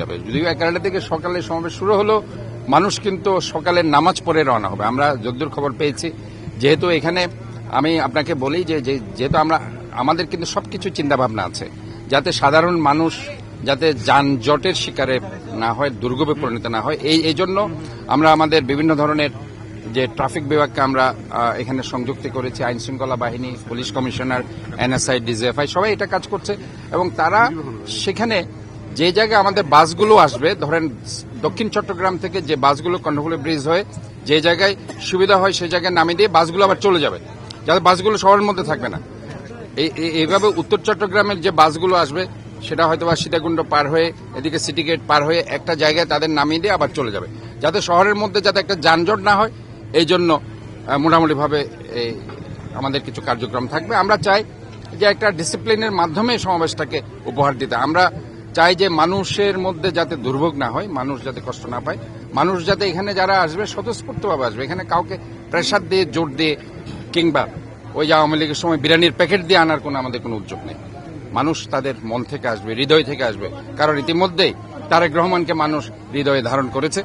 যাবে। যদিও 11টা থেকে সকালে সমাবেশ শুরু হলো, মানুষ কিন্তু সকালের নামাজ পড়ে রওনা হবে। আমরা যদ্দূর খবর পেয়েছি, যেহেতু এখানে আমি আপনাকে বলি যে যেহেতু আমাদের কিন্তু সবকিছু চিন্তা ভাবনা আছে, যাতে সাধারণ মানুষ যাতে যানজটের শিকারে না হয়, দুর্ভোগে পরিণত না হয়। এই জন্য আমরা আমাদের বিভিন্ন ধরনের যে ট্রাফিক বিভাগকে আমরা এখানে সংযুক্ত করেছি, আইন শৃঙ্খলা বাহিনী, পুলিশ কমিশনার, এনএসআই, ডিজিএফআই সবাই এটা কাজ করছে। এবং তারা সেখানে যে জায়গায় আমাদের বাসগুলো আসবে, ধরেন দক্ষিণ চট্টগ্রাম থেকে যে বাসগুলো কর্ণফুলী ব্রিজ হয়ে যে জায়গায় সুবিধা হয় সেই জায়গায় নামিয়ে দিয়ে বাসগুলো আবার চলে যাবে, যাতে বাসগুলো শহরের মধ্যে থাকবে না। এইভাবে উত্তর চট্টগ্রামের যে বাসগুলো আসবে সেটা হয়তো বা সীতাকুণ্ড পার হয়ে এদিকে সিটি গেট পার হয়ে একটা জায়গায় তাদের নামিয়ে দিয়ে আবার চলে যাবে, যাতে শহরের মধ্যে যাতে একটা যানজট না হয়। এই জন্য মোটামুটিভাবে আমাদের কিছু কার্যক্রম থাকবে। আমরা চাই যে একটা ডিসিপ্লিনের মাধ্যমে সমাবেশটাকে উপহার দিতে। আমরা চাই যে মানুষের মধ্যে যাতে দুর্ভোগ না হয়, মানুষ যাতে কষ্ট না পায়, মানুষ যাতে এখানে যারা আসবে স্বতঃস্ফূর্তভাবে আসবে। এখানে কাউকে প্রেসার দিয়ে, জোর দিয়ে কিংবা ওই যে আওয়ামী লীগের সময় বিরিয়ানির প্যাকেট দিয়ে আনার আমাদের কোনো উদ্যোগ নেই। মানুষ তাদের মন থেকে আসবে, হৃদয় থেকে আসবে, কারণ ইতিমধ্যেই তারেক রহমানকে মানুষ হৃদয়ে ধারণ করেছে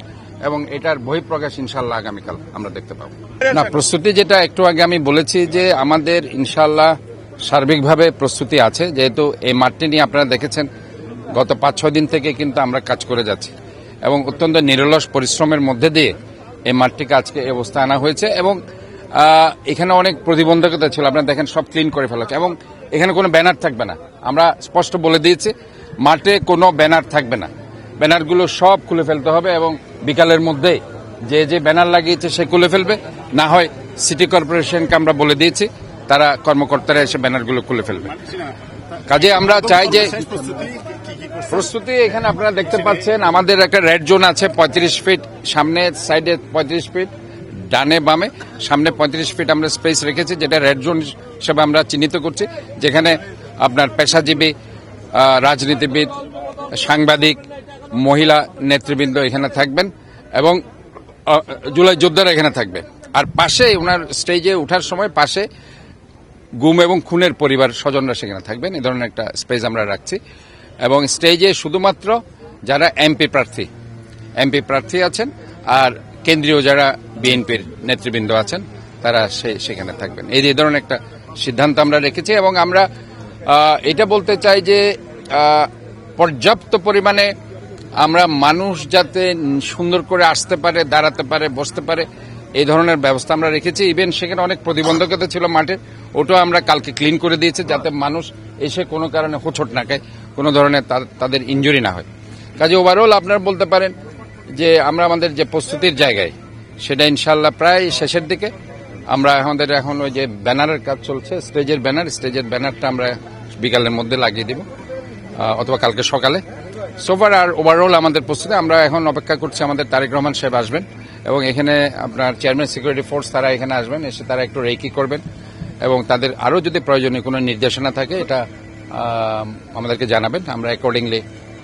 এবং এটার বহিঃপ্রকাশ ইনশাল্লাহ আগামীকাল আমরা দেখতে পাবো। না, প্রস্তুতি যেটা একটু আগে আমি বলেছি যে আমাদের ইনশাল্লাহ সার্বিকভাবে প্রস্তুতি আছে। যেহেতু এই মাঠটি নিয়ে আপনারা দেখেছেন গত 5-6 দিন থেকে কিন্তু আমরা কাজ করে যাচ্ছি এবং অত্যন্ত নিরলস পরিশ্রমের মধ্যে দিয়ে এই মাঠটিকে আজকে এই অবস্থা আনা হয়েছে। এবং এখানে অনেক প্রতিবন্ধকতা ছিল, আপনারা দেখেন সব ক্লিন করে ফেলা হচ্ছে এবং এখানে কোনো ব্যানার থাকবে না। আমরা স্পষ্ট বলে দিয়েছি মাঠে কোনো ব্যানার থাকবে না, ব্যানারগুলো সব খুলে ফেলতে হবে এবং বিকালের মধ্যে যে ব্যানার লাগিয়েছে সে খুলে ফেলবে, না হয় সিটি কর্পোরেশনকে আমরা বলে দিয়েছি, তারা কর্মকর্তারা এসে ব্যানারগুলো খুলে ফেলবে। কাজে আমরা চাই যে প্রস্তুতি এখানে আপনারা দেখতে পাচ্ছেন আমাদের একটা রেড জোন আছে 35 ফিট, সামনে সাইডে 35 ফিট, ডানে বামে সামনে 35 ফিট আমরা স্পেস রেখেছি, যেটা রেড জোন হিসেবে আমরা চিহ্নিত করছি, যেখানে আপনার পেশাজীবী, রাজনীতিবিদ, সাংবাদিক, মহিলা নেতৃবৃন্দ এখানে থাকবেন এবং জুলাই যোদ্ধারা এখানে থাকবে। আর পাশে ওনার স্টেজে ওঠার সময় পাশে গুম এবং খুনের পরিবার স্বজনরা সেখানে থাকবেন। এই ধরনের একটা স্পেস আমরা রাখছি এবং স্টেজে শুধুমাত্র যারা এমপি প্রার্থী আছেন আর কেন্দ্রীয় যারা বিএনপির নেতৃবৃন্দ আছেন তারা সেখানে থাকবেন। এই ধরনের একটা সিদ্ধান্ত আমরা রেখেছি এবং আমরা এটা বলতে চাই যে পর্যাপ্ত পরিমাণে আমরা মানুষ যাতে সুন্দর করে আসতে পারে, দাঁড়াতে পারে, বসতে পারে, এই ধরনের ব্যবস্থা আমরা রেখেছি। ইভেন সেখানে অনেক প্রতিবন্ধকতা ছিল মাঠের, ওটাও আমরা কালকে ক্লিন করে দিয়েছি, যাতে মানুষ এসে কোনো কারণে হোঁচট না খায়, কোনো ধরনের তাদের ইনজুরি না হয়। কাজে ওভারঅল আপনারা বলতে পারেন যে আমরা আমাদের যে প্রস্তুতির জায়গায় সেটা ইনশাল্লাহ প্রায় শেষের দিকে। আমরা আমাদের এখন ওই যে ব্যানারের কাজ চলছে, স্টেজের ব্যানারটা আমরা বিকালের মধ্যে লাগিয়ে দিব অথবা কালকে সকালে। সোফার আর ওভারঅল আমাদের প্রস্তুতি, আমরা এখন অপেক্ষা করছি আমাদের তারেক রহমান সাহেব আসবেন এবং এখানে আপনার চেয়ারম্যান সিকিউরিটি ফোর্স তারা এখানে আসবেন, এসে তারা একটু রেকি করবেন এবং তাদের আরও যদি প্রয়োজনীয় কোনো নির্দেশনা থাকে এটা আমাদেরকে জানাবেন, আমরা অ্যাকর্ডিংলি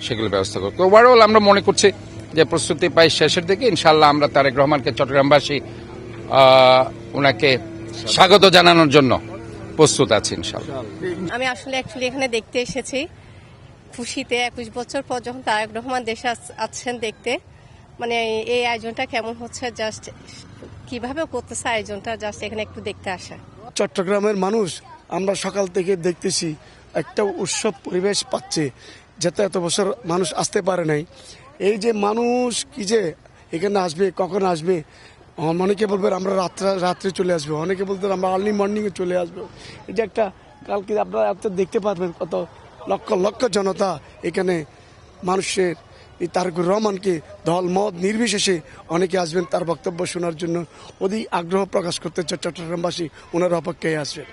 সেগুলো ব্যবস্থা করব। ওভারঅল আমরা মনে করছি যে প্রস্তুতি প্রায় শেষের দিকে। ইনশাল্লাহ আমরা তারেক রহমানকে চট্টগ্রামবাসী ওনাকে স্বাগত জানানোর জন্য প্রস্তুত আছি ইনশাল্লাহ। আমি আসলে এখানে দেখতে এসেছি খুশিতে, 21 বছর পর যখন তারেক রহমান দেশে আছেন দেখতে, মানে এই আয়োজনটা কেমন হচ্ছে, জাস্ট কিভাবে করতেছে আয়োজনটা, জাস্ট এখানে একটু দেখতে আসা। চট্টগ্রামের মানুষ আমরা সকাল থেকে দেখতেছি একটা উৎসব পরিবেশ পাচ্ছে, যাতে এত বছর মানুষ আসতে পারে নাই। এই যে মানুষ কি যে এখানে আসবে, কখন আসবে, অনেকে বলবেন আমরা রাত্রে চলে আসবো, অনেকে বলবেন আমরা আর্লি মর্নিংয়ে চলে আসবো। এটা একটা কালকে আপনারা দেখতে পারবেন কত লক্ষ লক্ষ জনতা এখানে মানুষের এই তারেক রহমানকে দল মত নির্বিশেষে অনেকে আসবেন তার বক্তব্য শোনার জন্য। অধিক আগ্রহ প্রকাশ করতে চট্টগ্রামবাসী ওনার অপেক্ষায় আসবেন।